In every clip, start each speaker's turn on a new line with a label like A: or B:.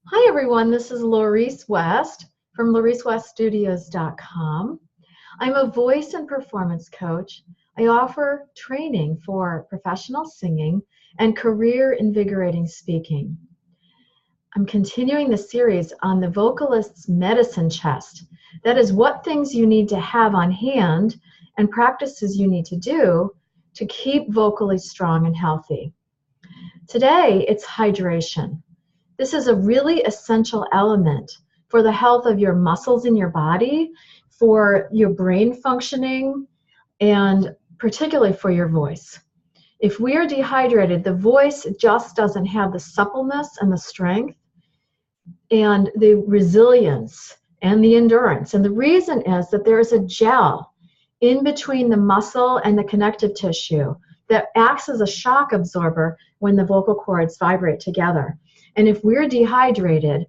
A: Hi everyone, this is Laurece West from laureceweststudios.com. I'm a voice and performance coach. I offer training for professional singing and career invigorating speaking. I'm continuing the series on the vocalist's medicine chest. That is what things you need to have on hand and practices you need to do to keep vocally strong and healthy. Today, it's hydration. This is a really essential element for the health of your muscles in your body, for your brain functioning, and particularly for your voice. If we are dehydrated, the voice just doesn't have the suppleness and the strength and the resilience and the endurance. And the reason is that there is a gel in between the muscle and the connective tissue that acts as a shock absorber when the vocal cords vibrate together. And if we're dehydrated,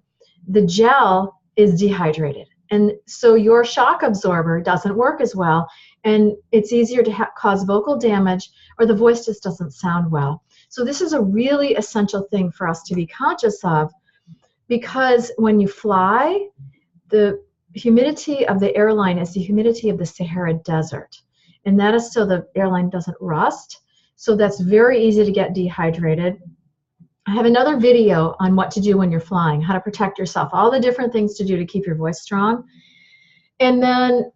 A: the gel is dehydrated. And so your shock absorber doesn't work as well, and it's easier to cause vocal damage, or the voice just doesn't sound well. So this is a really essential thing for us to be conscious of, because when you fly, the humidity of the airline is the humidity of the Sahara Desert. And that is so the airline doesn't rust. So that's very easy to get dehydrated. I have another video on what to do when you're flying, how to protect yourself, all the different things to do to keep your voice strong. And then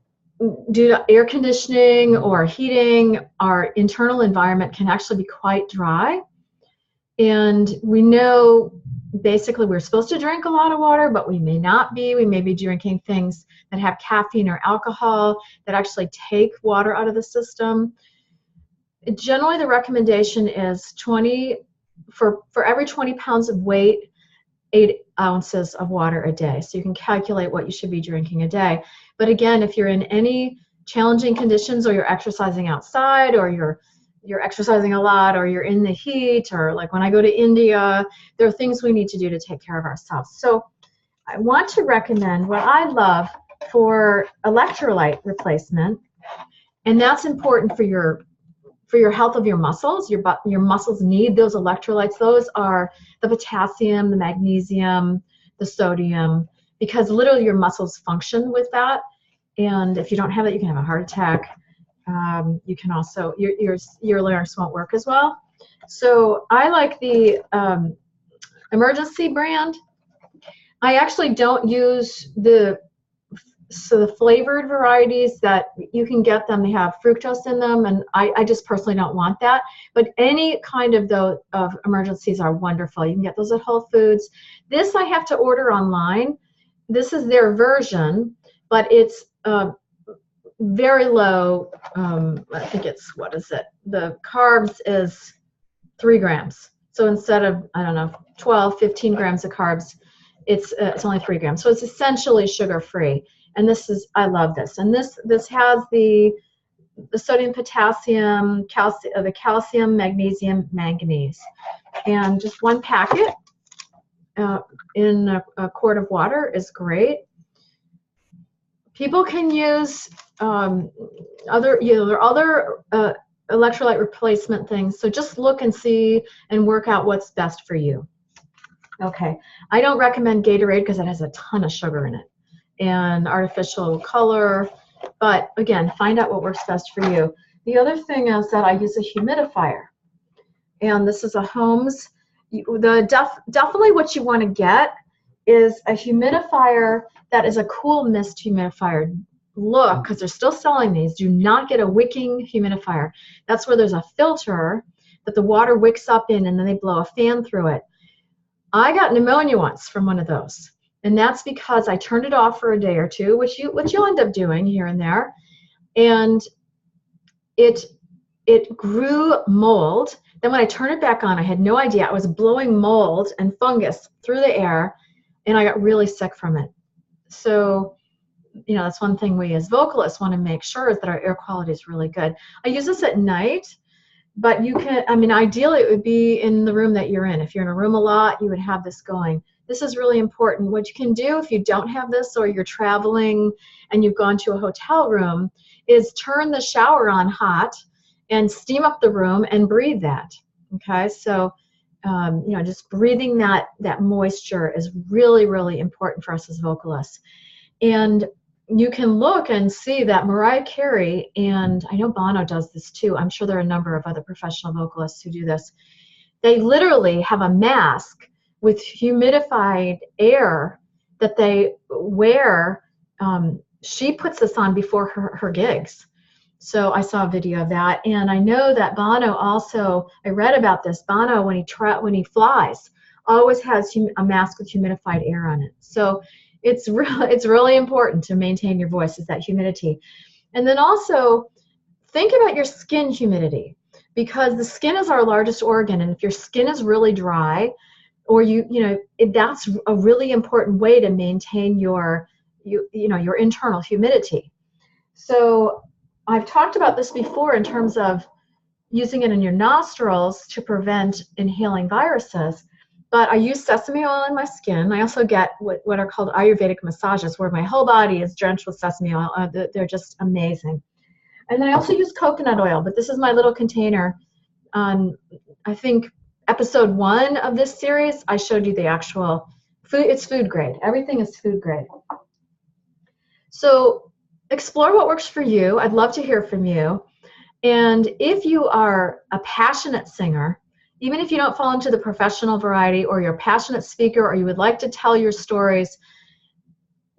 A: due to air conditioning or heating, our internal environment can actually be quite dry. And we know basically we're supposed to drink a lot of water, but we may not be. We may be drinking things that have caffeine or alcohol that actually take water out of the system. Generally, the recommendation is for every 20 pounds of weight, 8 ounces of water a day. So you can calculate what you should be drinking a day. But again, if you're in any challenging conditions, or you're exercising outside, or you're exercising a lot, or you're in the heat, or like when I go to India, there are things we need to do to take care of ourselves. So I want to recommend what I love for electrolyte replacement, and that's important for your health of your muscles. Your muscles need those electrolytes. Those are the potassium, the magnesium, the sodium, because literally your muscles function with that. And if you don't have it, you can have a heart attack. You can also, your larynx won't work as well. So I like the Emergency brand. I actually don't use the flavored varieties that you can get them. They have fructose in them, and I just personally don't want that. But any kind of Emergencies are wonderful. You can get those at Whole Foods. This I have to order online. This is their version, but it's very low. I think it's, what is it? The carbs is 3 grams. So instead of, I don't know, 12, 15 grams of carbs, it's only 3 grams. So it's essentially sugar-free. And I love this. And this has the sodium, potassium, the calcium, magnesium, manganese. And just 1 packet in a quart of water is great. People can use there are other electrolyte replacement things. So just look and see and work out what's best for you. Okay, I don't recommend Gatorade because it has a ton of sugar in it and artificial color, but again, find out what works best for you. The other thing is that I use a humidifier, and this is a Holmes. Definitely what you want to get is a humidifier that is a cool mist humidifier look, because they're still selling these. Do not get a wicking humidifier. That's where there's a filter that the water wicks up in, and then they blow a fan through it. I got pneumonia once from one of those. And that's because I turned it off for a day or two, which you'll end up doing here and there. And it grew mold. Then when I turned it back on, I had no idea. I was blowing mold and fungus through the air, and I got really sick from it. So, that's one thing we as vocalists want to make sure is that our air quality is really good. I use this at night, but you can, ideally it would be in the room that you're in. If you're in a room a lot, you would have this going. This is really important. What you can do if you don't have this, or you're traveling and you've gone to a hotel room, is turn the shower on hot and steam up the room and breathe that. Okay, so Just breathing that moisture is really, really important for us as vocalists. And you can look and see that Mariah Carey, and I know Bono does this too. I'm sure there are a number of other professional vocalists who do this. They literally have a mask with humidified air that they wear. She puts this on before her gigs. So I saw a video of that, and I know that Bono also, I read about this, Bono when he flies always has a mask with humidified air on it. So it's really important to maintain your voice, is that humidity. And then also think about your skin humidity, because the skin is our largest organ, and if your skin is really dry, or that's a really important way to maintain your internal humidity. So I've talked about this before in terms of using it in your nostrils to prevent inhaling viruses, but I use sesame oil in my skin. I also get what are called Ayurvedic massages, where my whole body is drenched with sesame oil. They're just amazing. And then I also use coconut oil, but this is my little container. On, I think, episode 1 of this series, I showed you the actual food. It's food grade. Everything is food grade. So explore what works for you. I'd love to hear from you. And if you are a passionate singer, even if you don't fall into the professional variety, or you're a passionate speaker, or you would like to tell your stories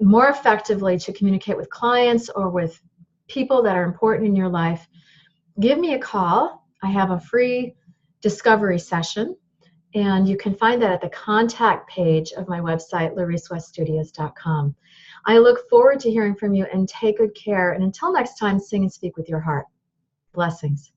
A: more effectively to communicate with clients or with people that are important in your life, give me a call. I have a free discovery session, and you can find that at the contact page of my website, laureceweststudios.com. I look forward to hearing from you, and take good care. And until next time, sing and speak with your heart. Blessings.